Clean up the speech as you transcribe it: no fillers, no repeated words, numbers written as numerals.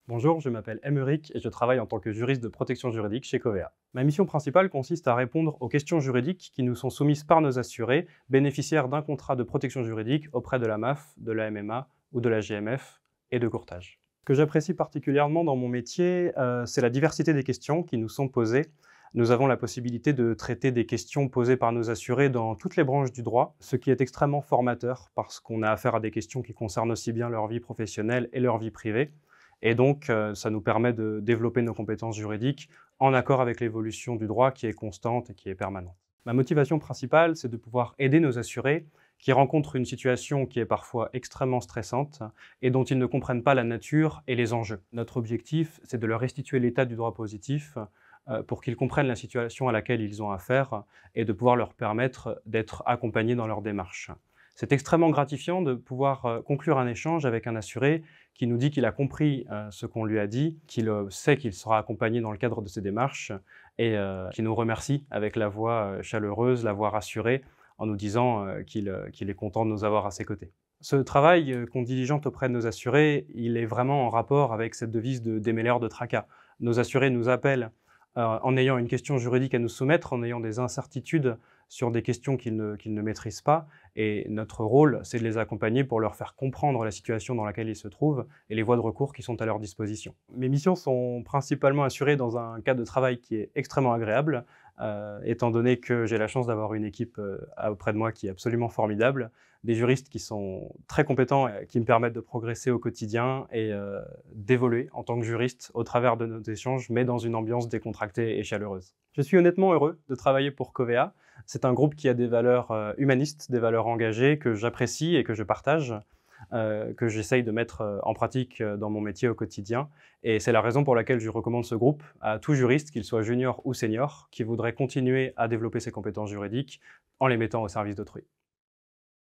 Bonjour, je m'appelle Emeric et je travaille en tant que juriste de protection juridique chez Covea. Ma mission principale consiste à répondre aux questions juridiques qui nous sont soumises par nos assurés, bénéficiaires d'un contrat de protection juridique auprès de la MAF, de la MMA ou de la GMF et de courtage. Ce que j'apprécie particulièrement dans mon métier, c'est la diversité des questions qui nous sont posées. Nous avons la possibilité de traiter des questions posées par nos assurés dans toutes les branches du droit, ce qui est extrêmement formateur parce qu'on a affaire à des questions qui concernent aussi bien leur vie professionnelle et leur vie privée. Et donc, ça nous permet de développer nos compétences juridiques en accord avec l'évolution du droit qui est constante et qui est permanente. Ma motivation principale, c'est de pouvoir aider nos assurés qui rencontrent une situation qui est parfois extrêmement stressante et dont ils ne comprennent pas la nature et les enjeux. Notre objectif, c'est de leur restituer l'état du droit positif pour qu'ils comprennent la situation à laquelle ils ont affaire et de pouvoir leur permettre d'être accompagnés dans leur démarche. C'est extrêmement gratifiant de pouvoir conclure un échange avec un assuré qui nous dit qu'il a compris ce qu'on lui a dit, qu'il sait qu'il sera accompagné dans le cadre de ses démarches et qui nous remercie avec la voix chaleureuse, la voix rassurée, en nous disant qu'il est content de nous avoir à ses côtés. Ce travail qu'on diligente auprès de nos assurés, il est vraiment en rapport avec cette devise de démêleur de tracas. Nos assurés nous appellent en ayant une question juridique à nous soumettre, en ayant des incertitudes sur des questions qu'ils ne maîtrisent pas. Et notre rôle, c'est de les accompagner pour leur faire comprendre la situation dans laquelle ils se trouvent et les voies de recours qui sont à leur disposition. Mes missions sont principalement assurées dans un cadre de travail qui est extrêmement agréable, étant donné que j'ai la chance d'avoir une équipe auprès de moi qui est absolument formidable, des juristes qui sont très compétents et qui me permettent de progresser au quotidien et d'évoluer en tant que juriste au travers de nos échanges, mais dans une ambiance décontractée et chaleureuse. Je suis honnêtement heureux de travailler pour Covea. C'est un groupe qui a des valeurs humanistes, des valeurs engagées que j'apprécie et que je partage, que j'essaye de mettre en pratique dans mon métier au quotidien. Et c'est la raison pour laquelle je recommande ce groupe à tout juriste, qu'il soit junior ou senior, qui voudrait continuer à développer ses compétences juridiques en les mettant au service d'autrui.